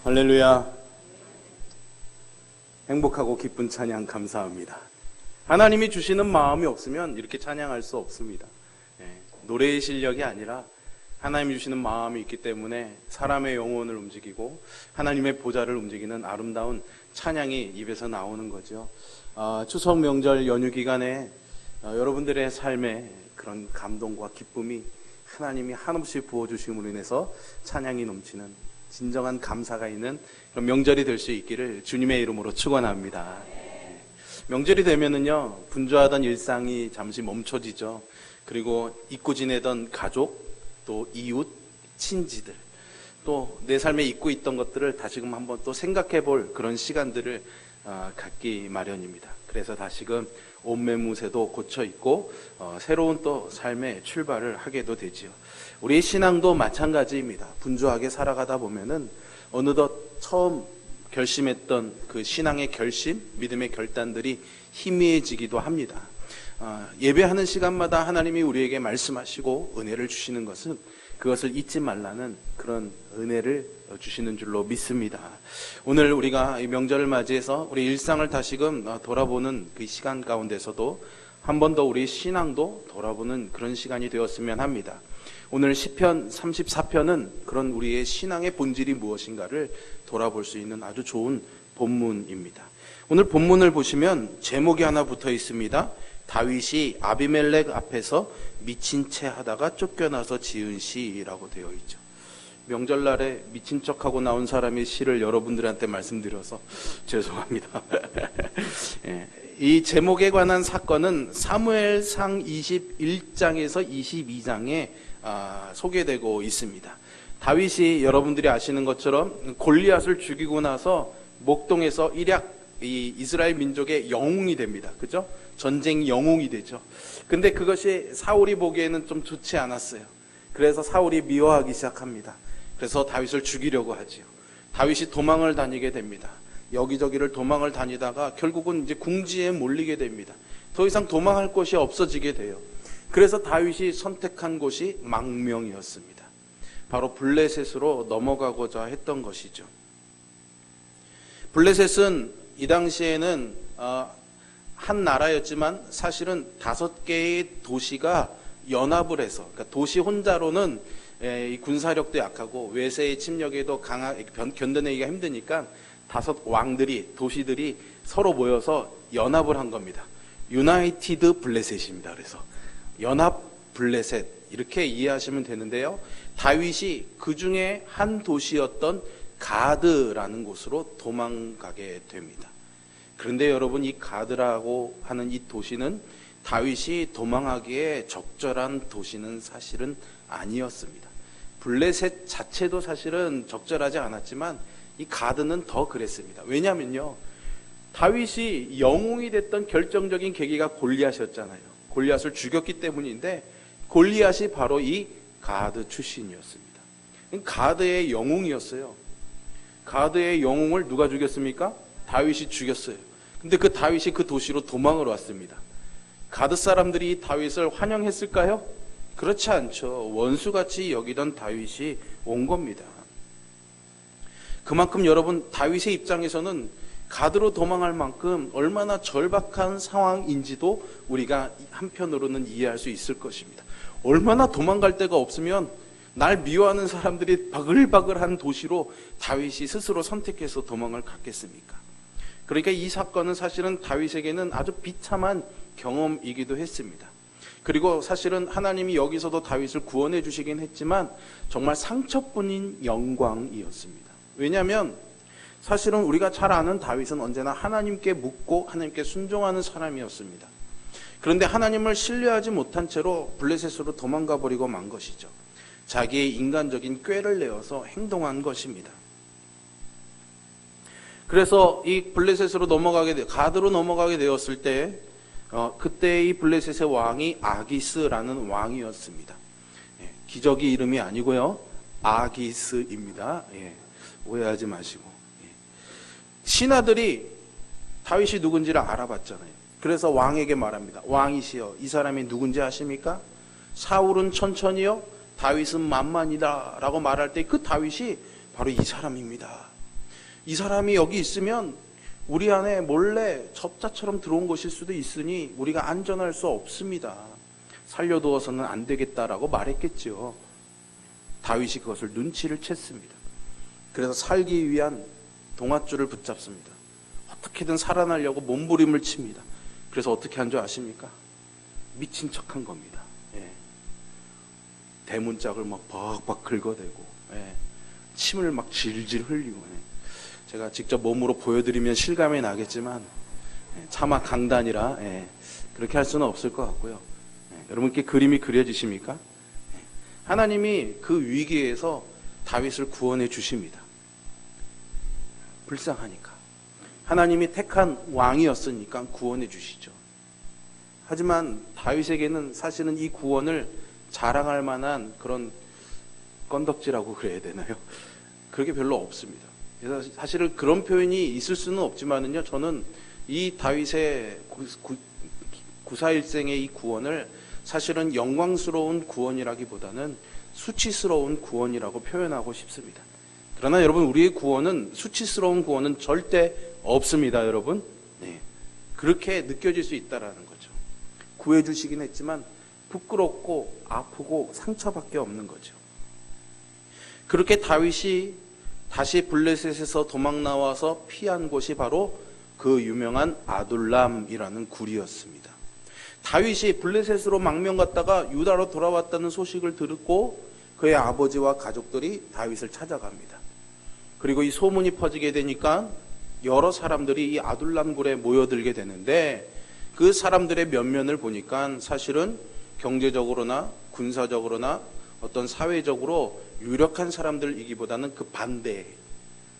할렐루야. 행복하고 기쁜 찬양 감사합니다. 하나님이 주시는 마음이 없으면 이렇게 찬양할 수 없습니다. 노래의 실력이 아니라 하나님이 주시는 마음이 있기 때문에 사람의 영혼을 움직이고 하나님의 보좌를 움직이는 아름다운 찬양이 입에서 나오는 거죠. 추석 명절 연휴 기간에 여러분들의 삶에 그런 감동과 기쁨이 하나님이 한없이 부어주심으로 인해서 찬양이 넘치는 진정한 감사가 있는 그런 명절이 될 수 있기를 주님의 이름으로 축원합니다. 명절이 되면은요, 분주하던 일상이 잠시 멈춰지죠. 그리고 잊고 지내던 가족, 또 이웃, 친지들, 또 내 삶에 잊고 있던 것들을 다시금 한번 또 생각해 볼 그런 시간들을 갖기 마련입니다. 그래서 다시금 옷매무새도 고쳐 입고 새로운 또 삶의 출발을 하게도 되지요. 우리의 신앙도 마찬가지입니다. 분주하게 살아가다 보면은 어느덧 처음 결심했던 그 신앙의 결심, 믿음의 결단들이 희미해지기도 합니다. 예배하는 시간마다 하나님이 우리에게 말씀하시고 은혜를 주시는 것은 그것을 잊지 말라는 그런 은혜를 주시는 줄로 믿습니다. 오늘 우리가 이 명절을 맞이해서 우리 일상을 다시금 돌아보는 그 시간 가운데서도 한 번 더 우리 신앙도 돌아보는 그런 시간이 되었으면 합니다. 오늘 시편 34편은 그런 우리의 신앙의 본질이 무엇인가를 돌아볼 수 있는 아주 좋은 본문입니다. 오늘 본문을 보시면 제목이 하나 붙어 있습니다. 다윗이 아비멜렉 앞에서 미친 채 하다가 쫓겨나서 지은 시라고 되어 있죠. 명절날에 미친 척하고 나온 사람의 시를 여러분들한테 말씀드려서 죄송합니다. 이 제목에 관한 사건은 사무엘상 21장에서 22장에 소개되고 있습니다. 다윗이 여러분들이 아시는 것처럼 골리앗을 죽이고 나서 목동에서 일약 이 이스라엘 민족의 영웅이 됩니다. 그죠? 전쟁 영웅이 되죠. 근데 그것이 사울이 보기에는 좀 좋지 않았어요. 그래서 사울이 미워하기 시작합니다. 그래서 다윗을 죽이려고 하지요. 다윗이 도망을 다니게 됩니다. 여기저기를 도망을 다니다가 결국은 이제 궁지에 몰리게 됩니다. 더 이상 도망할 곳이 없어지게 돼요. 그래서 다윗이 선택한 곳이 망명이었습니다. 바로 블레셋으로 넘어가고자 했던 것이죠. 블레셋은 이 당시에는 한 나라였지만 사실은 5개의 도시가 연합을 해서, 그러니까 도시 혼자로는 이 군사력도 약하고 외세의 침략에도 강하게 견뎌내기가 힘드니까 5 왕들이, 도시들이 서로 모여서 연합을 한 겁니다. 유나이티드 블레셋입니다. 그래서 연합 블레셋 이렇게 이해하시면 되는데요. 다윗이 그 중에 한 도시였던 가드라는 곳으로 도망가게 됩니다. 그런데 여러분, 이 가드라고 하는 이 도시는 다윗이 도망하기에 적절한 도시는 사실은 아니었습니다. 블레셋 자체도 사실은 적절하지 않았지만 이 가드는 더 그랬습니다. 왜냐면요, 다윗이 영웅이 됐던 결정적인 계기가 골리앗이었잖아요. 골리앗을 죽였기 때문인데 골리앗이 바로 이 가드 출신이었습니다. 가드의 영웅이었어요. 가드의 영웅을 누가 죽였습니까? 다윗이 죽였어요. 근데 그 다윗이 그 도시로 도망을 왔습니다. 가드 사람들이 다윗을 환영했을까요? 그렇지 않죠. 원수같이 여기던 다윗이 온 겁니다. 그만큼 여러분, 다윗의 입장에서는 가드로 도망할 만큼 얼마나 절박한 상황인지도 우리가 한편으로는 이해할 수 있을 것입니다. 얼마나 도망갈 데가 없으면 날 미워하는 사람들이 바글바글한 도시로 다윗이 스스로 선택해서 도망을 갔겠습니까? 그러니까 이 사건은 사실은 다윗에게는 아주 비참한 경험이기도 했습니다. 그리고 사실은 하나님이 여기서도 다윗을 구원해 주시긴 했지만 정말 상처뿐인 영광이었습니다. 왜냐하면 사실은 우리가 잘 아는 다윗은 언제나 하나님께 묻고 하나님께 순종하는 사람이었습니다. 그런데 하나님을 신뢰하지 못한 채로 블레셋으로 도망가 버리고 만 것이죠. 자기의 인간적인 꾀를 내어서 행동한 것입니다. 그래서 이 블레셋으로 가드로 넘어가게 되었을 때 그때 이 블레셋의 왕이 아기스라는 왕이었습니다. 기적의 이름이 아니고요, 아기스입니다. 오해하지 마시고. 신하들이 다윗이 누군지를 알아봤잖아요. 그래서 왕에게 말합니다. 왕이시여, 이 사람이 누군지 아십니까? 사울은 천천히요, 다윗은 만만이다 라고 말할 때 그 다윗이 바로 이 사람입니다. 이 사람이 여기 있으면 우리 안에 몰래 접자처럼 들어온 것일 수도 있으니 우리가 안전할 수 없습니다. 살려두어서는 안 되겠다라고 말했겠죠. 다윗이 그것을 눈치를 챘습니다. 그래서 살기 위한 동아줄을 붙잡습니다. 어떻게든 살아나려고 몸부림을 칩니다. 그래서 어떻게 한 줄 아십니까? 미친 척한 겁니다. 예. 대문짝을 막 박박 긁어대고, 예. 침을 막 질질 흘리고, 예. 제가 직접 몸으로 보여드리면 실감이 나겠지만, 예. 차마 강단이라, 예. 그렇게 할 수는 없을 것 같고요. 예. 여러분께 그림이 그려지십니까? 예. 하나님이 그 위기에서 다윗을 구원해 주십니다. 불쌍하니까. 하나님이 택한 왕이었으니까 구원해 주시죠. 하지만 다윗에게는 사실은 이 구원을 자랑할 만한 그런 건덕지라고 그래야 되나요? 그게 별로 없습니다. 그래서 사실은 그런 표현이 있을 수는 없지만은요, 저는 이 다윗의 구사일생의 이 구원을 사실은 영광스러운 구원이라기보다는 수치스러운 구원이라고 표현하고 싶습니다. 그러나 여러분, 우리의 구원은 수치스러운 구원은 절대 없습니다, 여러분. 네. 그렇게 느껴질 수 있다라는 거죠. 구해주시긴 했지만 부끄럽고 아프고 상처밖에 없는 거죠. 그렇게 다윗이 다시 블레셋에서 도망 나와서 피한 곳이 바로 그 유명한 아둘람이라는 굴이었습니다. 다윗이 블레셋으로 망명 갔다가 유다로 돌아왔다는 소식을 듣고 그의 아버지와 가족들이 다윗을 찾아갑니다. 그리고 이 소문이 퍼지게 되니까 여러 사람들이 이 아둘람 굴에 모여들게 되는데, 그 사람들의 면면을 보니까 사실은 경제적으로나 군사적으로나 어떤 사회적으로 유력한 사람들이기보다는 그 반대에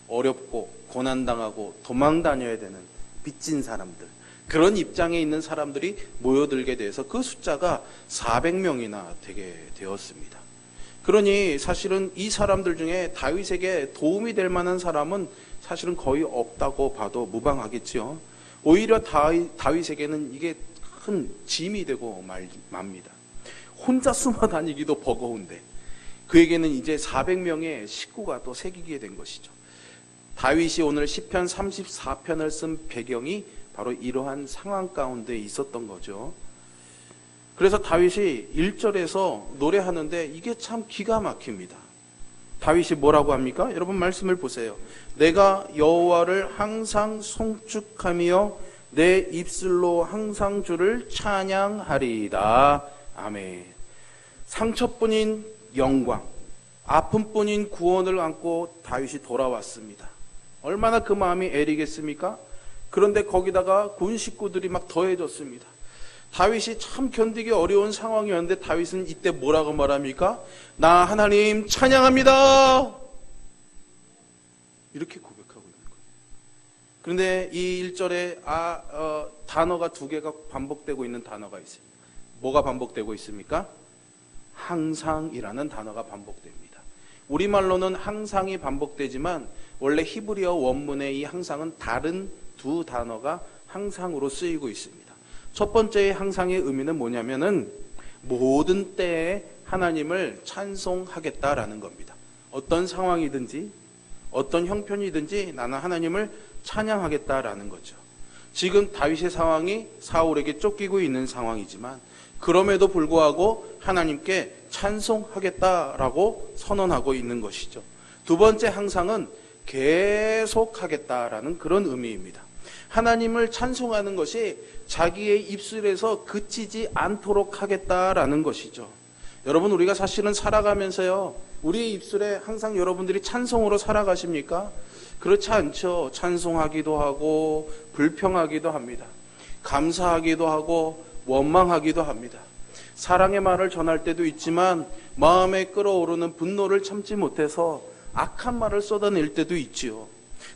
어렵고 고난당하고 도망 다녀야 되는 빚진 사람들, 그런 입장에 있는 사람들이 모여들게 돼서 그 숫자가 400명이나 되게 되었습니다. 그러니 사실은 이 사람들 중에 다윗에게 도움이 될 만한 사람은 사실은 거의 없다고 봐도 무방하겠지요. 오히려 다윗에게는 이게 큰 짐이 되고 맙니다. 혼자 숨어 다니기도 버거운데 그에게는 이제 400명의 식구가 또 새기게 된 것이죠. 다윗이 오늘 시편 34편을 쓴 배경이 바로 이러한 상황 가운데 있었던 거죠. 그래서 다윗이 1절에서 노래하는데 이게 참 기가 막힙니다. 다윗이 뭐라고 합니까? 여러분 말씀을 보세요. 내가 여호와를 항상 송축하며 내 입술로 항상 주를 찬양하리이다. 아멘. 상처뿐인 영광, 아픔뿐인 구원을 안고 다윗이 돌아왔습니다. 얼마나 그 마음이 애리겠습니까? 그런데 거기다가 군 식구들이 막 더해졌습니다. 다윗이 참 견디기 어려운 상황이었는데 다윗은 이때 뭐라고 말합니까? 나 하나님 찬양합니다. 이렇게 고백하고 있는 거예요. 그런데 이 1절에 단어가 두 개가 반복되고 있는 단어가 있습니다. 뭐가 반복되고 있습니까? 항상이라는 단어가 반복됩니다. 우리말로는 항상이 반복되지만 원래 히브리어 원문의 이 항상은 다른 두 단어가 항상으로 쓰이고 있습니다. 첫 번째의 항상의 의미는 뭐냐면은 모든 때에 하나님을 찬송하겠다라는 겁니다. 어떤 상황이든지 어떤 형편이든지 나는 하나님을 찬양하겠다라는 거죠. 지금 다윗의 상황이 사울에게 쫓기고 있는 상황이지만 그럼에도 불구하고 하나님께 찬송하겠다라고 선언하고 있는 것이죠. 두 번째 항상은 계속하겠다라는 그런 의미입니다. 하나님을 찬송하는 것이 자기의 입술에서 그치지 않도록 하겠다라는 것이죠. 여러분, 우리가 사실은 살아가면서요, 우리의 입술에 항상 여러분들이 찬송으로 살아가십니까? 그렇지 않죠. 찬송하기도 하고 불평하기도 합니다. 감사하기도 하고 원망하기도 합니다. 사랑의 말을 전할 때도 있지만 마음에 끓어오르는 분노를 참지 못해서 악한 말을 쏟아낼 때도 있지요.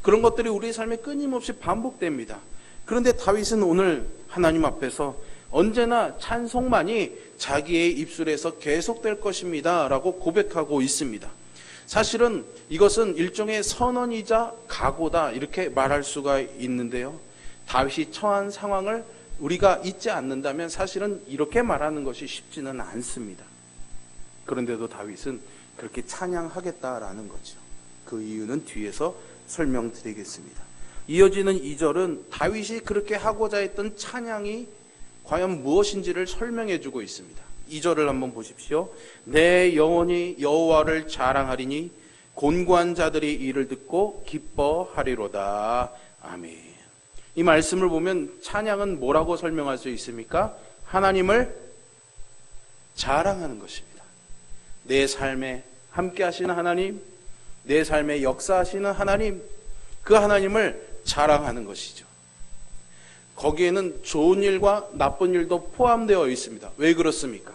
그런 것들이 우리의 삶에 끊임없이 반복됩니다. 그런데 다윗은 오늘 하나님 앞에서 언제나 찬송만이 자기의 입술에서 계속될 것입니다 라고 고백하고 있습니다. 사실은 이것은 일종의 선언이자 각오다 이렇게 말할 수가 있는데요, 다윗이 처한 상황을 우리가 잊지 않는다면 사실은 이렇게 말하는 것이 쉽지는 않습니다. 그런데도 다윗은 그렇게 찬양하겠다라는 거죠. 그 이유는 뒤에서 설명드리겠습니다. 이어지는 2절은 다윗이 그렇게 하고자 했던 찬양이 과연 무엇인지를 설명해 주고 있습니다. 2절을 한번 보십시오. 내 영혼이 여호와를 자랑하리니 곤고한 자들이 이를 듣고 기뻐하리로다. 아멘. 이 말씀을 보면 찬양은 뭐라고 설명할 수 있습니까? 하나님을 자랑하는 것입니다. 내 삶에 함께 하시는 하나님, 내 삶에 역사하시는 하나님, 그 하나님을 자랑하는 것이죠. 거기에는 좋은 일과 나쁜 일도 포함되어 있습니다. 왜 그렇습니까?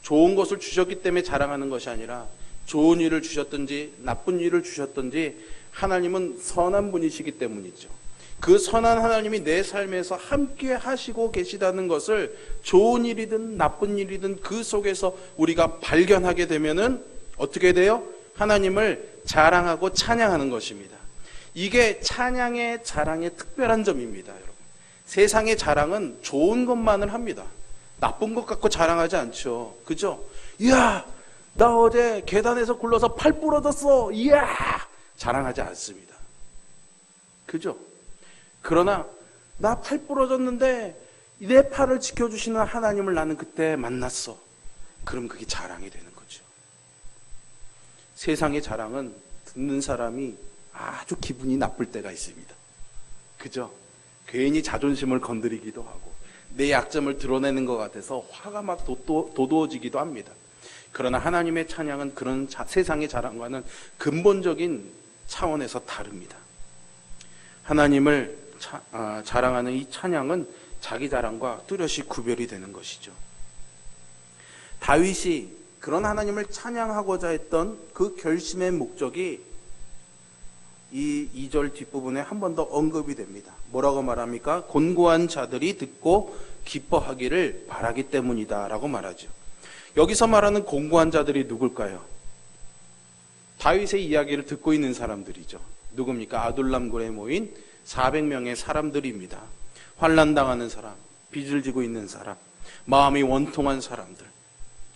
좋은 것을 주셨기 때문에 자랑하는 것이 아니라 좋은 일을 주셨든지 나쁜 일을 주셨든지 하나님은 선한 분이시기 때문이죠. 그 선한 하나님이 내 삶에서 함께 하시고 계시다는 것을 좋은 일이든 나쁜 일이든 그 속에서 우리가 발견하게 되면은 어떻게 돼요? 하나님을 자랑하고 찬양하는 것입니다. 이게 찬양의 자랑의 특별한 점입니다, 여러분. 세상의 자랑은 좋은 것만을 합니다. 나쁜 것 갖고 자랑하지 않죠. 그죠? 이야, 나 어제 계단에서 굴러서 팔 부러졌어. 이야! 자랑하지 않습니다. 그죠? 그러나 나 팔 부러졌는데 내 팔을 지켜주시는 하나님을 나는 그때 만났어. 그럼 그게 자랑이 되는 거죠. 세상의 자랑은 듣는 사람이 아주 기분이 나쁠 때가 있습니다. 그죠? 괜히 자존심을 건드리기도 하고 내 약점을 드러내는 것 같아서 화가 막 도도해지기도 합니다. 그러나 하나님의 찬양은 그런 세상의 자랑과는 근본적인 차원에서 다릅니다. 하나님을 자랑하는 이 찬양은 자기 자랑과 뚜렷이 구별이 되는 것이죠. 다윗이 그런 하나님을 찬양하고자 했던 그 결심의 목적이 이 2절 뒷부분에 한 번 더 언급이 됩니다. 뭐라고 말합니까? 곤고한 자들이 듣고 기뻐하기를 바라기 때문이다 라고 말하죠. 여기서 말하는 곤고한 자들이 누굴까요? 다윗의 이야기를 듣고 있는 사람들이죠. 누굽니까? 아둘람굴에 모인 400명의 사람들입니다. 환난당하는 사람, 빚을 지고 있는 사람, 마음이 원통한 사람들,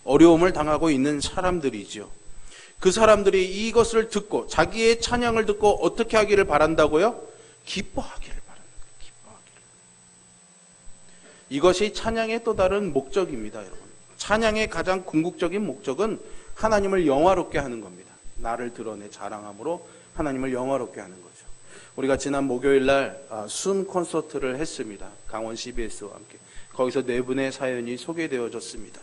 어려움을 당하고 있는 사람들이죠. 그 사람들이 이것을 듣고 자기의 찬양을 듣고 어떻게 하기를 바란다고요? 기뻐하기를 바랍니다. 기뻐하기를. 이것이 찬양의 또 다른 목적입니다, 여러분. 찬양의 가장 궁극적인 목적은 하나님을 영화롭게 하는 겁니다. 나를 드러내 자랑함으로 하나님을 영화롭게 하는 거죠. 우리가 지난 목요일 날 순 콘서트를 했습니다. 강원 CBS와 함께. 거기서 4분의 사연이 소개되어졌습니다.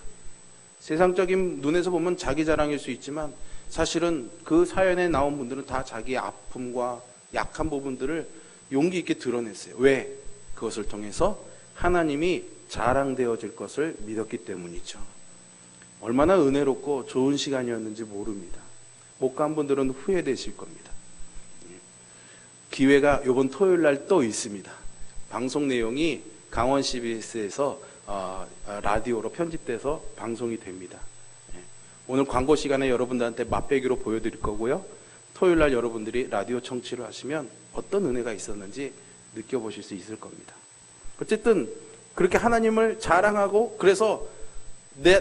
세상적인 눈에서 보면 자기 자랑일 수 있지만 사실은 그 사연에 나온 분들은 다 자기의 아픔과 약한 부분들을 용기 있게 드러냈어요. 왜? 그것을 통해서 하나님이 자랑되어질 것을 믿었기 때문이죠. 얼마나 은혜롭고 좋은 시간이었는지 모릅니다. 못 간 분들은 후회되실 겁니다. 기회가 이번 토요일 날 또 있습니다. 방송 내용이 강원 CBS에서 라디오로 편집돼서 방송이 됩니다. 오늘 광고 시간에 여러분들한테 맛배기로 보여드릴 거고요. 토요일 날 여러분들이 라디오 청취를 하시면 어떤 은혜가 있었는지 느껴보실 수 있을 겁니다. 어쨌든 그렇게 하나님을 자랑하고 그래서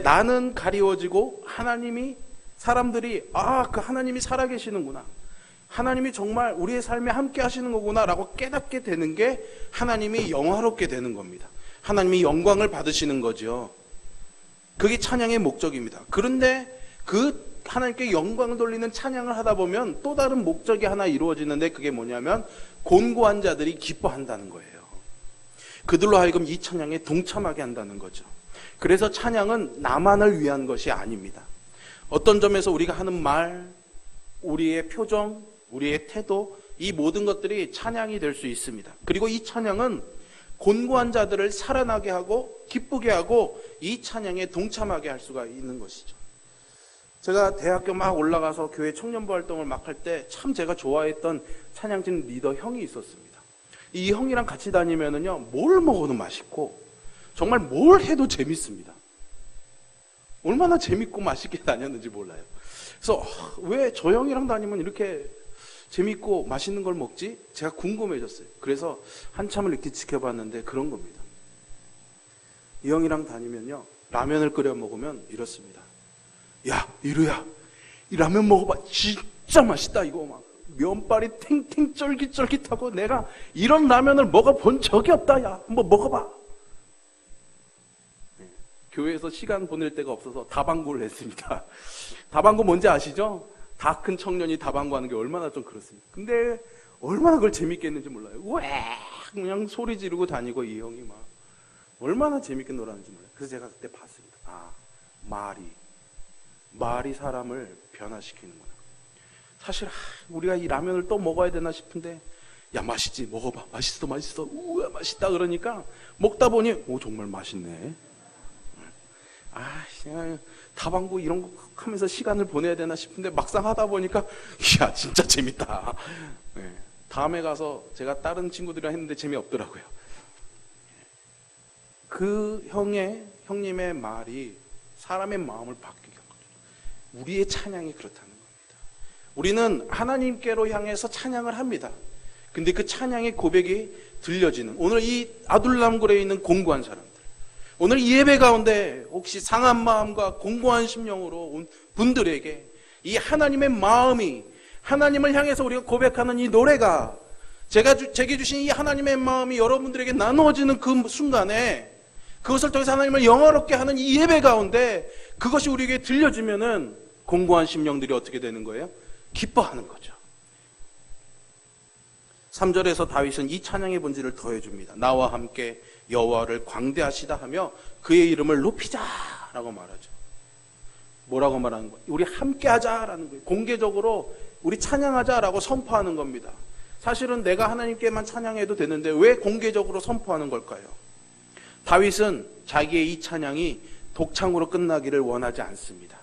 나는 가리워지고 하나님이 사람들이 그 하나님이 살아계시는구나. 하나님이 정말 우리의 삶에 함께 하시는 거구나 라고 깨닫게 되는 게 하나님이 영화롭게 되는 겁니다. 하나님이 영광을 받으시는 거죠. 그게 찬양의 목적입니다. 그런데 그 하나님께 영광을 돌리는 찬양을 하다 보면 또 다른 목적이 하나 이루어지는데 그게 뭐냐면 곤고한 자들이 기뻐한다는 거예요. 그들로 하여금 이 찬양에 동참하게 한다는 거죠. 그래서 찬양은 나만을 위한 것이 아닙니다. 어떤 점에서 우리가 하는 말, 우리의 표정, 우리의 태도, 이 모든 것들이 찬양이 될 수 있습니다. 그리고 이 찬양은 곤고한 자들을 살아나게 하고 기쁘게 하고 이 찬양에 동참하게 할 수가 있는 것이죠. 제가 대학교 막 올라가서 교회 청년부 활동을 막 할 때 참 제가 좋아했던 찬양팀 리더 형이 있었습니다. 이 형이랑 같이 다니면은요, 뭘 먹어도 맛있고 정말 뭘 해도 재밌습니다. 얼마나 재밌고 맛있게 다녔는지 몰라요. 그래서 왜 저 형이랑 다니면 이렇게 재밌고 맛있는 걸 먹지? 제가 궁금해졌어요. 그래서 한참을 이렇게 지켜봤는데 그런 겁니다. 이 형이랑 다니면요, 라면을 끓여 먹으면 이렇습니다. 야, 이루야, 이 라면 먹어봐. 진짜 맛있다, 이거 막. 면발이 탱탱 쫄깃쫄깃하고 내가 이런 라면을 먹어본 적이 없다. 야, 한번 먹어봐. 네. 교회에서 시간 보낼 데가 없어서 다방구를 했습니다. 다방구 뭔지 아시죠? 다 큰 청년이 다방구 하는 게 얼마나 좀 그렇습니까? 근데 얼마나 그걸 재밌게 했는지 몰라요. 왜 그냥 소리 지르고 다니고 이 형이 막 얼마나 재밌게 놀았는지 몰라요. 그래서 제가 그때 봤습니다. 아, 말이 사람을 변화시키는구나. 사실 우리가 이 라면을 또 먹어야 되나 싶은데 야, 맛있지, 먹어봐, 맛있어, 우와 맛있다 그러니까 먹다 보니 오, 정말 맛있네. 아, 그냥 다방구 이런 거 하면서 시간을 보내야 되나 싶은데 막상 하다 보니까 야, 진짜 재밌다. 네. 다음에 가서 제가 다른 친구들이랑 했는데 재미없더라고요. 그 형님의 말이 사람의 마음을 바뀌게 한 거죠. 우리의 찬양이 그렇다는 겁니다. 우리는 하나님께로 향해서 찬양을 합니다. 근데 그 찬양의 고백이 들려지는, 오늘 이 아둘람굴에 있는 공고한 사람들, 오늘 이 예배 가운데 혹시 상한 마음과 공고한 심령으로 온 분들에게 이 하나님의 마음이, 하나님을 향해서 우리가 고백하는 이 노래가, 제게 주신 이 하나님의 마음이 여러분들에게 나누어지는 그 순간에 그것을 통해서 하나님을 영화롭게 하는 이 예배 가운데 그것이 우리에게 들려지면은 공고한 심령들이 어떻게 되는 거예요? 기뻐하는 거죠. 3절에서 다윗은 이 찬양의 본질을 더해줍니다. 나와 함께 여호와를 광대하시다 하며 그의 이름을 높이자라고 말하죠. 뭐라고 말하는 거예요? 우리 함께 하자라는 거예요. 공개적으로 우리 찬양하자라고 선포하는 겁니다. 사실은 내가 하나님께만 찬양해도 되는데 왜 공개적으로 선포하는 걸까요? 다윗은 자기의 이 찬양이 독창으로 끝나기를 원하지 않습니다.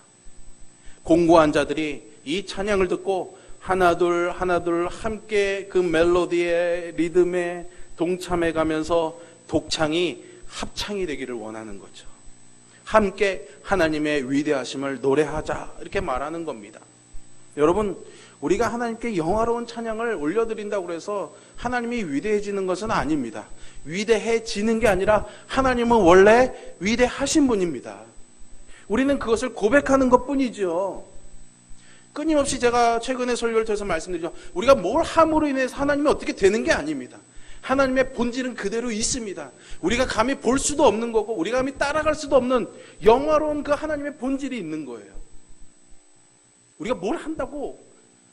공고한 자들이 이 찬양을 듣고 하나둘 함께 그 멜로디의 리듬에 동참해 가면서 독창이 합창이 되기를 원하는 거죠. 함께 하나님의 위대하심을 노래하자 이렇게 말하는 겁니다. 여러분, 우리가 하나님께 영화로운 찬양을 올려드린다고 해서 하나님이 위대해지는 것은 아닙니다. 위대해지는 게 아니라 하나님은 원래 위대하신 분입니다. 우리는 그것을 고백하는 것뿐이죠. 끊임없이 제가 최근에 설교를 통해서 말씀드리죠. 우리가 뭘 함으로 인해서 하나님이 어떻게 되는 게 아닙니다. 하나님의 본질은 그대로 있습니다. 우리가 감히 볼 수도 없는 거고 우리가 감히 따라갈 수도 없는 영화로운 그 하나님의 본질이 있는 거예요. 우리가 뭘 한다고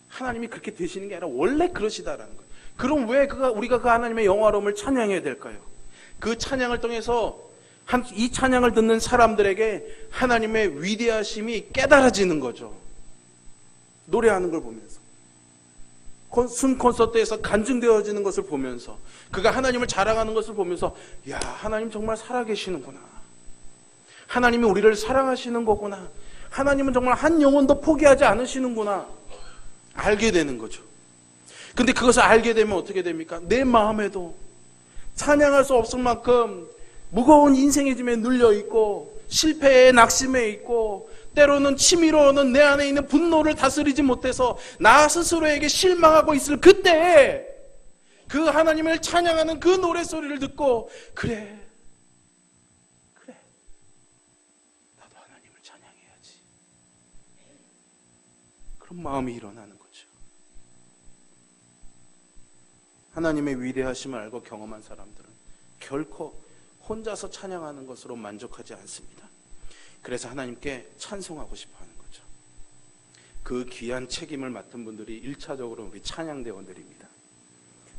하나님이 그렇게 되시는 게 아니라 원래 그러시다라는 거예요. 그럼 왜 우리가 그 하나님의 영화로움을 찬양해야 될까요? 그 찬양을 통해서 이 찬양을 듣는 사람들에게 하나님의 위대하심이 깨달아지는 거죠. 노래하는 걸 보면서, 순 콘서트에서 간증되어지는 것을 보면서, 그가 하나님을 자랑하는 것을 보면서, 야, 하나님 정말 살아계시는구나. 하나님이 우리를 사랑하시는 거구나. 하나님은 정말 한 영혼도 포기하지 않으시는구나. 알게 되는 거죠. 근데 그것을 알게 되면 어떻게 됩니까? 내 마음에도 찬양할 수 없을 만큼 무거운 인생의 짐에 눌려 있고 실패에 낙심해 있고 때로는 치밀어오는 내 안에 있는 분노를 다스리지 못해서 나 스스로에게 실망하고 있을 그때 그 하나님을 찬양하는 그 노래소리를 듣고 그래 나도 하나님을 찬양해야지, 그런 마음이 일어나는 거죠. 하나님의 위대하심을 알고 경험한 사람들은 결코 혼자서 찬양하는 것으로 만족하지 않습니다. 그래서 하나님께 찬송하고 싶어 하는 거죠. 그 귀한 책임을 맡은 분들이 1차적으로 우리 찬양대원들입니다.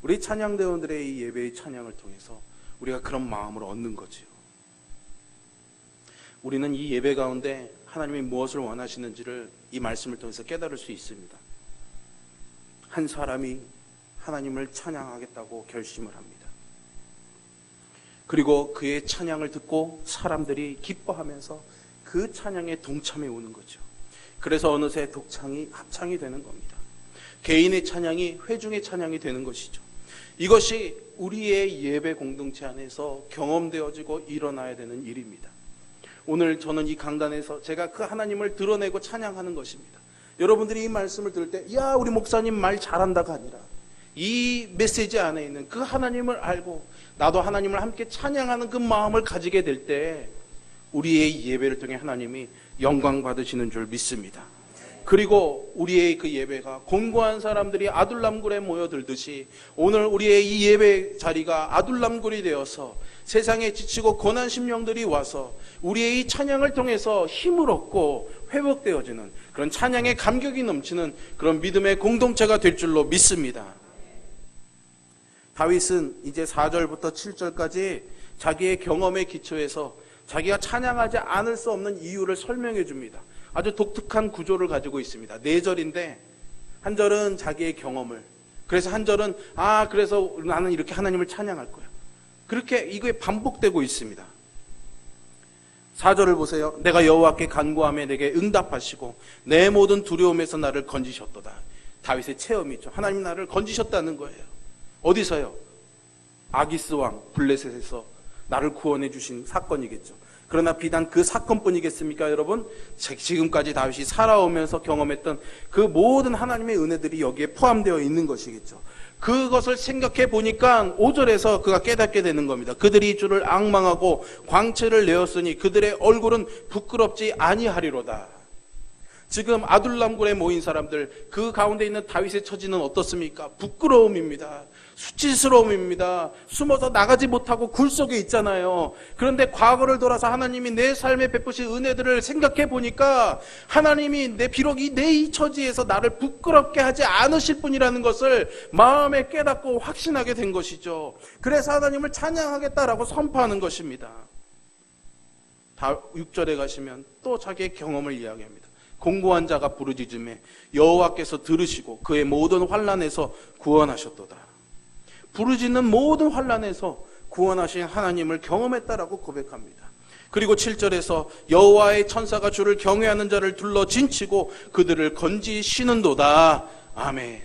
우리 찬양대원들의 이 예배의 찬양을 통해서 우리가 그런 마음을 얻는 거지요. 우리는 이 예배 가운데 하나님이 무엇을 원하시는지를 이 말씀을 통해서 깨달을 수 있습니다. 한 사람이 하나님을 찬양하겠다고 결심을 합니다. 그리고 그의 찬양을 듣고 사람들이 기뻐하면서 그 찬양에 동참해 오는 거죠. 그래서 어느새 독창이 합창이 되는 겁니다. 개인의 찬양이 회중의 찬양이 되는 것이죠. 이것이 우리의 예배 공동체 안에서 경험되어지고 일어나야 되는 일입니다. 오늘 저는 이 강단에서 제가 그 하나님을 드러내고 찬양하는 것입니다. 여러분들이 이 말씀을 들을 때 야, 우리 목사님 말 잘한다가 아니라 이 메시지 안에 있는 그 하나님을 알고 나도 하나님을 함께 찬양하는 그 마음을 가지게 될 때 우리의 예배를 통해 하나님이 영광 받으시는 줄 믿습니다. 그리고 우리의 그 예배가 곤고한 사람들이 아둘람굴에 모여들듯이 오늘 우리의 이 예배 자리가 아둘람굴이 되어서 세상에 지치고 고난 심령들이 와서 우리의 이 찬양을 통해서 힘을 얻고 회복되어지는 그런 찬양의 감격이 넘치는 그런 믿음의 공동체가 될 줄로 믿습니다. 다윗은 이제 4절부터 7절까지 자기의 경험에 기초해서 자기가 찬양하지 않을 수 없는 이유를 설명해 줍니다. 아주 독특한 구조를 가지고 있습니다. 4절인데 한 절은 자기의 경험을, 그래서 한 절은 그래서 나는 이렇게 하나님을 찬양할 거야. 그렇게 이게 반복되고 있습니다. 4절을 보세요. 내가 여호와께 간구하며 내게 응답하시고 내 모든 두려움에서 나를 건지셨도다. 다윗의 체험이죠. 하나님 나를 건지셨다는 거예요. 어디서요? 아기스 왕 블레셋에서 나를 구원해 주신 사건이겠죠. 그러나 비단 그 사건뿐이겠습니까, 여러분? 지금까지 다윗이 살아오면서 경험했던 그 모든 하나님의 은혜들이 여기에 포함되어 있는 것이겠죠. 그것을 생각해 보니까 5절에서 그가 깨닫게 되는 겁니다. 그들이 주를 앙망하고 광채를 내었으니 그들의 얼굴은 부끄럽지 아니하리로다. 지금 아둘람굴에 모인 사람들, 그 가운데 있는 다윗의 처지는 어떻습니까? 부끄러움입니다. 수치스러움입니다. 숨어서 나가지 못하고 굴 속에 있잖아요. 그런데 과거를 돌아서 하나님이 내 삶에 베푸신 은혜들을 생각해 보니까 하나님이 비록 내 이 처지에서 나를 부끄럽게 하지 않으실 분이라는 것을 마음에 깨닫고 확신하게 된 것이죠. 그래서 하나님을 찬양하겠다라고 선포하는 것입니다. 6절에 가시면 또 자기의 경험을 이야기합니다. 공고한 자가 부르짖음에 여호와께서 들으시고 그의 모든 환난에서 구원하셨도다. 부르짖는 모든 환난에서 구원하신 하나님을 경험했다라고 고백합니다. 그리고 7절에서 여호와의 천사가 주를 경외하는 자를 둘러 진치고 그들을 건지시는도다. 아멘.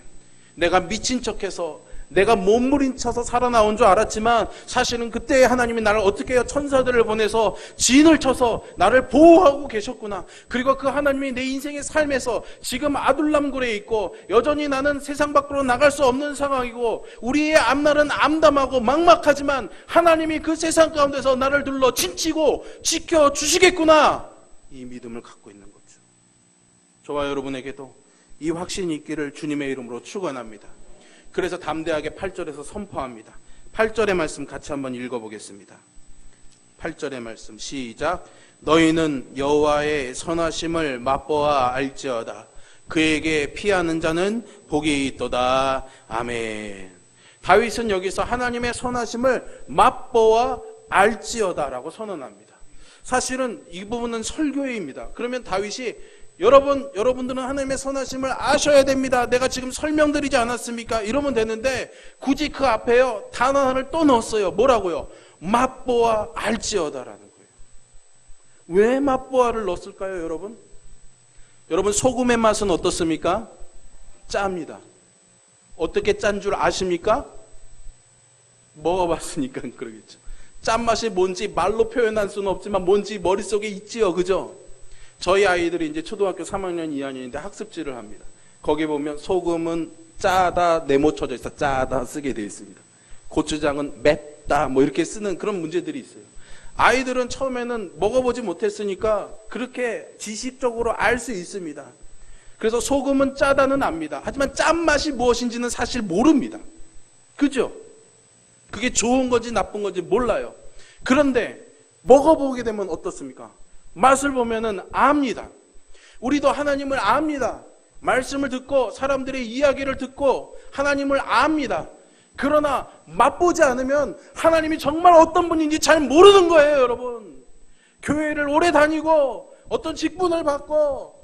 내가 미친 척해서 내가 몸부림쳐서 살아나온 줄 알았지만 사실은 그때 하나님이 나를 어떻게 해요? 천사들을 보내서 진을 쳐서 나를 보호하고 계셨구나. 그리고 그 하나님이 내 인생의 삶에서 지금 아둘람굴에 있고 여전히 나는 세상 밖으로 나갈 수 없는 상황이고 우리의 앞날은 암담하고 막막하지만 하나님이 그 세상 가운데서 나를 둘러 진치고 지켜주시겠구나. 이 믿음을 갖고 있는 거죠. 저와 여러분에게도 이 확신이 있기를 주님의 이름으로 축원합니다. 그래서 담대하게 8절에서 선포합니다. 8절의 말씀 같이 한번 읽어보겠습니다. 8절의 말씀 시작. 너희는 여호와의 선하심을 맛보아 알지어다. 그에게 피하는 자는 복이 있도다. 아멘. 다윗은 여기서 하나님의 선하심을 맛보아 알지어다라고 선언합니다. 사실은 이 부분은 설교입니다. 그러면 다윗이 여러분들은 하나님의 선하심을 아셔야 됩니다. 내가 지금 설명드리지 않았습니까? 이러면 되는데 굳이 그 앞에요 단어 하나를 또 넣었어요. 뭐라고요? 맛보아 알지어다라는 거예요. 왜 맛보아를 넣었을까요, 여러분? 여러분 소금의 맛은 어떻습니까? 짭니다. 어떻게 짠 줄 아십니까? 먹어봤으니까 그러겠죠. 짠맛이 뭔지 말로 표현할 수는 없지만 뭔지 머릿속에 있지요, 그죠? 저희 아이들이 이제 초등학교 3학년 2학년인데 학습지를 합니다. 거기 보면 소금은 짜다 네모쳐져 있어 짜다 쓰게 되어 있습니다. 고추장은 맵다 뭐 이렇게 쓰는 그런 문제들이 있어요. 아이들은 처음에는 먹어보지 못했으니까 그렇게 지식적으로 알 수 있습니다. 그래서 소금은 짜다는 압니다. 하지만 짠맛이 무엇인지는 사실 모릅니다. 그죠? 그게 좋은 건지 나쁜 건지 몰라요. 그런데 먹어보게 되면 어떻습니까? 맛을 보면은 압니다. 우리도 하나님을 압니다. 말씀을 듣고 사람들의 이야기를 듣고 하나님을 압니다. 그러나 맛보지 않으면 하나님이 정말 어떤 분인지 잘 모르는 거예요, 여러분. 교회를 오래 다니고 어떤 직분을 받고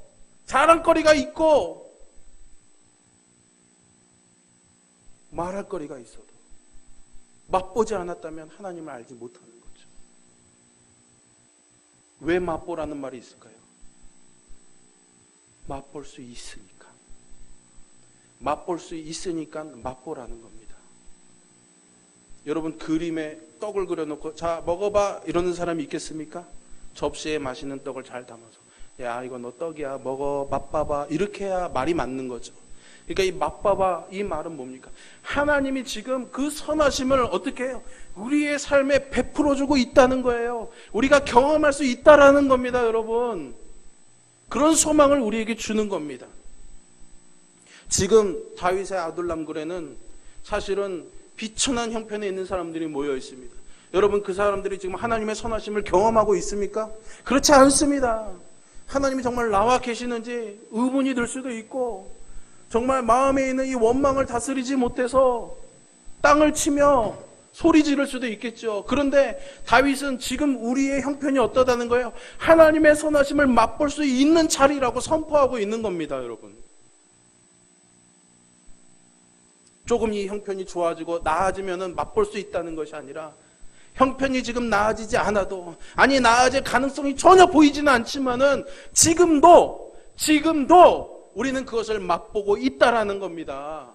자랑거리가 있고 말할 거리가 있어도 맛보지 않았다면 하나님을 알지 못하는 거죠. 왜 맛보라는 말이 있을까요? 맛볼 수 있으니까. 맛볼 수 있으니까 맛보라는 겁니다. 여러분 그림에 떡을 그려놓고 자 먹어봐 이러는 사람이 있겠습니까? 접시에 맛있는 떡을 잘 담아서 야 이거 너 떡이야 먹어 맛봐봐 이렇게 해야 말이 맞는 거죠. 그러니까 이 맛봐봐 이 말은 뭡니까? 하나님이 지금 그 선하심을 어떻게 해요? 우리의 삶에 베풀어주고 있다는 거예요. 우리가 경험할 수 있다라는 겁니다, 여러분. 그런 소망을 우리에게 주는 겁니다. 지금 다윗의 아둘람굴에는 사실은 비천한 형편에 있는 사람들이 모여 있습니다. 여러분, 그 사람들이 지금 하나님의 선하심을 경험하고 있습니까? 그렇지 않습니다. 하나님이 정말 나와 계시는지 의문이 들 수도 있고, 정말 마음에 있는 이 원망을 다스리지 못해서 땅을 치며 소리 지를 수도 있겠죠. 그런데 다윗은 지금 우리의 형편이 어떠다는 거예요? 하나님의 선하심을 맛볼 수 있는 자리라고 선포하고 있는 겁니다, 여러분. 조금 이 형편이 좋아지고 나아지면 맛볼 수 있다는 것이 아니라, 형편이 지금 나아지지 않아도, 아니 나아질 가능성이 전혀 보이지는 않지만은 지금도 우리는 그것을 맛보고 있다라는 겁니다.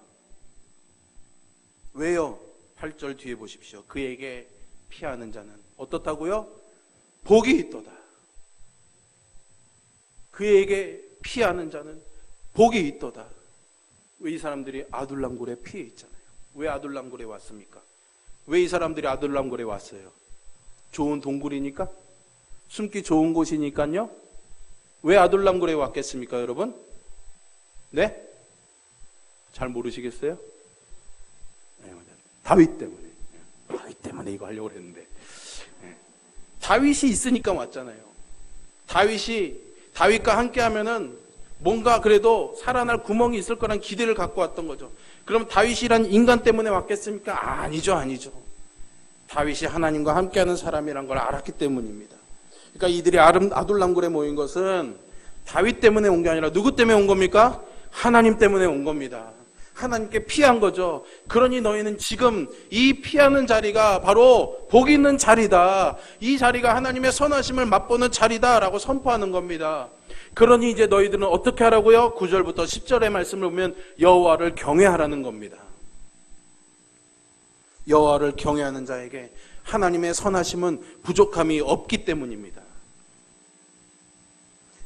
왜요? 8절 뒤에 보십시오. 그에게 피하는 자는 어떻다고요? 복이 있도다. 그에게 피하는 자는 복이 있도다. 왜 이 사람들이 아둘람굴에 피해 있잖아요. 왜 아둘람굴에 왔습니까? 왜 이 사람들이 아둘람굴에 왔어요? 좋은 동굴이니까? 숨기 좋은 곳이니까요? 왜 아둘람굴에 왔겠습니까, 여러분? 네? 잘 모르시겠어요? 네, 다윗 때문에 이거 하려고 했는데, 다윗이 있으니까 왔잖아요. 다윗과 함께 하면은 뭔가 그래도 살아날 구멍이 있을 거란 기대를 갖고 왔던 거죠. 그럼 다윗이란 인간 때문에 왔겠습니까? 아니죠. 다윗이 하나님과 함께하는 사람이란 걸 알았기 때문입니다. 그러니까 이들이 아둘람굴에 모인 것은 다윗 때문에 온 게 아니라 누구 때문에 온 겁니까? 하나님 때문에 온 겁니다. 하나님께 피한 거죠. 그러니 너희는 지금 이 피하는 자리가 바로 복 있는 자리다. 이 자리가 하나님의 선하심을 맛보는 자리다라고 선포하는 겁니다. 그러니 이제 너희들은 어떻게 하라고요? 9절부터 10절의 말씀을 보면 여호와를 경외하라는 겁니다. 여호와를 경외하는 자에게 하나님의 선하심은 부족함이 없기 때문입니다.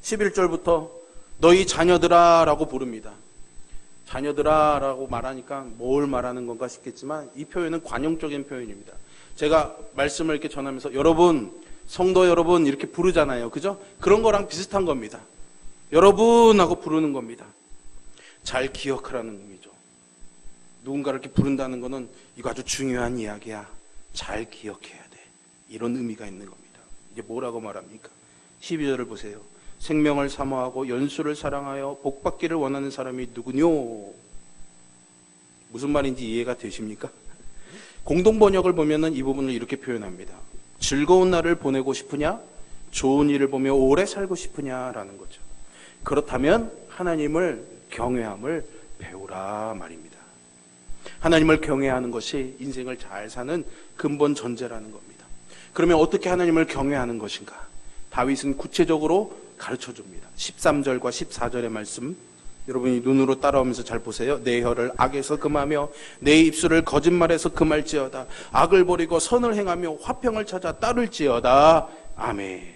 11절부터 너희 자녀들아 라고 부릅니다. 자녀들아 라고 말하니까 뭘 말하는 건가 싶겠지만 이 표현은 관용적인 표현입니다. 제가 말씀을 이렇게 전하면서 여러분, 성도 여러분 이렇게 부르잖아요. 그죠? 그런 거랑 비슷한 겁니다. 여러분 하고 부르는 겁니다. 잘 기억하라는 의미죠. 누군가를 이렇게 부른다는 거는 이거 아주 중요한 이야기야. 잘 기억해야 돼. 이런 의미가 있는 겁니다. 이제 뭐라고 말합니까? 12절을 보세요. 생명을 사모하고 연수를 사랑하여 복받기를 원하는 사람이 누구뇨? 무슨 말인지 이해가 되십니까? 공동번역을 보면은 이 부분을 이렇게 표현합니다. 즐거운 날을 보내고 싶으냐? 좋은 일을 보며 오래 살고 싶으냐라는 거죠. 그렇다면 하나님을 경외함을 배우라 말입니다. 하나님을 경외하는 것이 인생을 잘 사는 근본 전제라는 겁니다. 그러면 어떻게 하나님을 경외하는 것인가? 다윗은 구체적으로 가르쳐 줍니다. 13절과 14절의 말씀 여러분이 눈으로 따라오면서 잘 보세요. 내 혀를 악에서 금하며 내 입술을 거짓말에서 금할지어다. 악을 버리고 선을 행하며 화평을 찾아 따를지어다. 아멘.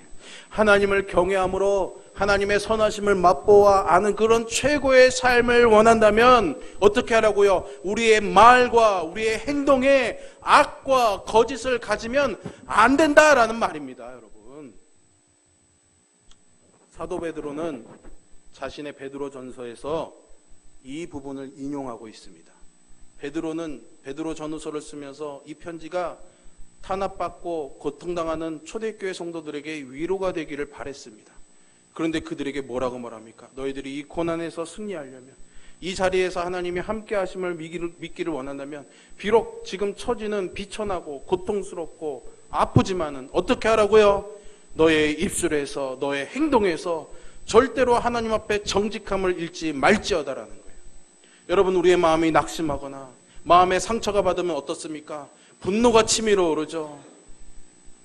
하나님을 경외함으로 하나님의 선하심을 맛보아 아는 그런 최고의 삶을 원한다면 어떻게 하라고요? 우리의 말과 우리의 행동에 악과 거짓을 가지면 안 된다라는 말입니다, 여러분. 사도 베드로는 자신의 베드로 전서에서 이 부분을 인용하고 있습니다. 베드로는 베드로 전후서를 쓰면서 이 편지가 탄압받고 고통당하는 초대교회 성도들에게 위로가 되기를 바랬습니다. 그런데 그들에게 뭐라고 말합니까? 너희들이 이 고난에서 승리하려면, 이 자리에서 하나님이 함께 하심을 믿기를 원한다면 비록 지금 처지는 비천하고 고통스럽고 아프지만은 어떻게 하라고요? 너의 입술에서 너의 행동에서 절대로 하나님 앞에 정직함을 잃지 말지어다라는 거예요. 여러분, 우리의 마음이 낙심하거나 마음에 상처가 받으면 어떻습니까? 분노가 치밀어 오르죠.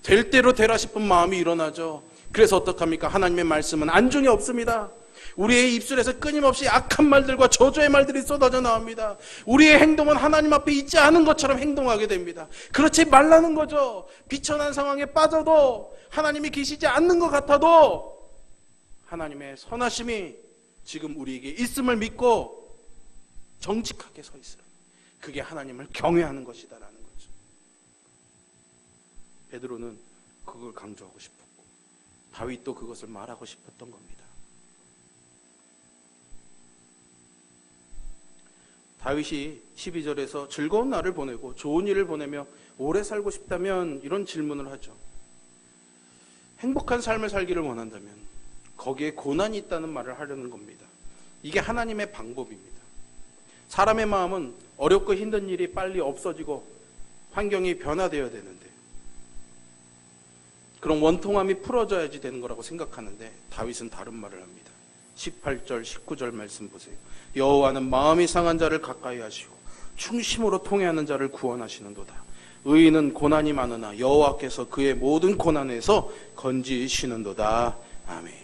될 대로 되라 싶은 마음이 일어나죠. 그래서 어떡합니까? 하나님의 말씀은 안중에 없습니다. 우리의 입술에서 끊임없이 악한 말들과 저주의 말들이 쏟아져 나옵니다. 우리의 행동은 하나님 앞에 있지 않은 것처럼 행동하게 됩니다. 그렇지 말라는 거죠. 비천한 상황에 빠져도 하나님이 계시지 않는 것 같아도 하나님의 선하심이 지금 우리에게 있음을 믿고 정직하게 서 있어요. 그게 하나님을 경외하는 것이다라는 거죠. 베드로는 그걸 강조하고 싶었고 다윗도 그것을 말하고 싶었던 겁니다. 다윗이 12절에서 즐거운 날을 보내고 좋은 일을 보내며 오래 살고 싶다면 이런 질문을 하죠. 행복한 삶을 살기를 원한다면 거기에 고난이 있다는 말을 하려는 겁니다. 이게 하나님의 방법입니다. 사람의 마음은 어렵고 힘든 일이 빨리 없어지고 환경이 변화되어야 되는데 그런 원통함이 풀어져야지 되는 거라고 생각하는데 다윗은 다른 말을 합니다. 18절, 19절 말씀 보세요. 여호와는 마음이 상한 자를 가까이 하시고 충심으로 통회하는 자를 구원하시는도다. 의인은 고난이 많으나 여호와께서 그의 모든 고난에서 건지시는도다. 아멘.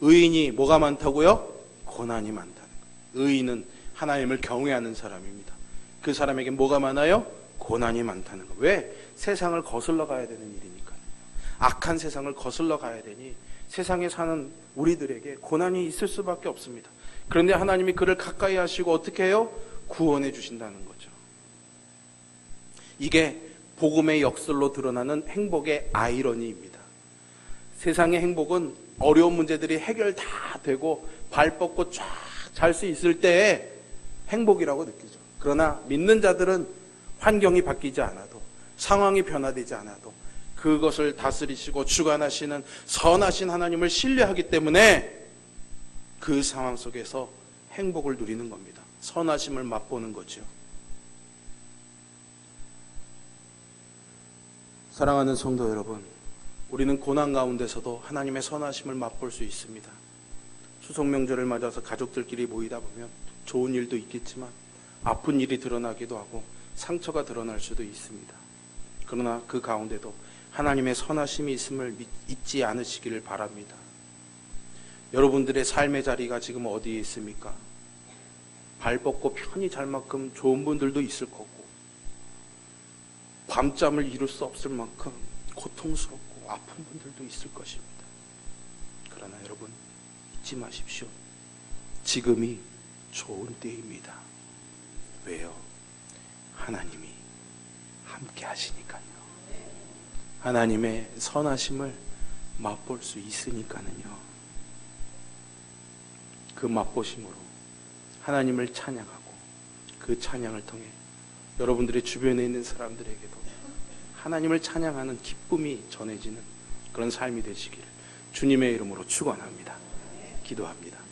의인이 뭐가 많다고요? 고난이 많다는 거예요. 의인은 하나님을 경외하는 사람입니다. 그 사람에게 뭐가 많아요? 고난이 많다는 거. 왜? 세상을 거슬러 가야 되는 일이니까요. 악한 세상을 거슬러 가야 되니 세상에 사는 우리들에게 고난이 있을 수밖에 없습니다. 그런데 하나님이 그를 가까이 하시고 어떻게 해요? 구원해 주신다는 거죠. 이게 복음의 역설로 드러나는 행복의 아이러니입니다. 세상의 행복은 어려운 문제들이 해결 다 되고 발 뻗고 쫙 잘 수 있을 때에 행복이라고 느끼죠. 그러나 믿는 자들은 환경이 바뀌지 않아도 상황이 변화되지 않아도 그것을 다스리시고 주관하시는 선하신 하나님을 신뢰하기 때문에 그 상황 속에서 행복을 누리는 겁니다. 선하심을 맛보는 거죠. 사랑하는 성도 여러분, 우리는 고난 가운데서도 하나님의 선하심을 맛볼 수 있습니다. 추석 명절을 맞아서 가족들끼리 모이다 보면 좋은 일도 있겠지만 아픈 일이 드러나기도 하고 상처가 드러날 수도 있습니다. 그러나 그 가운데도 하나님의 선하심이 있음을 잊지 않으시기를 바랍니다. 여러분들의 삶의 자리가 지금 어디에 있습니까? 발 뻗고 편히 잘 만큼 좋은 분들도 있을 거고 밤잠을 이룰 수 없을 만큼 고통스럽고 아픈 분들도 있을 것입니다. 그러나 여러분 잊지 마십시오. 지금이 좋은 때입니다. 왜요? 하나님이 함께 하시니까요. 하나님의 선하심을 맛볼 수 있으니까는요. 그 맛보심으로 하나님을 찬양하고 그 찬양을 통해 여러분들의 주변에 있는 사람들에게도 하나님을 찬양하는 기쁨이 전해지는 그런 삶이 되시기를 주님의 이름으로 축원합니다. 기도합니다.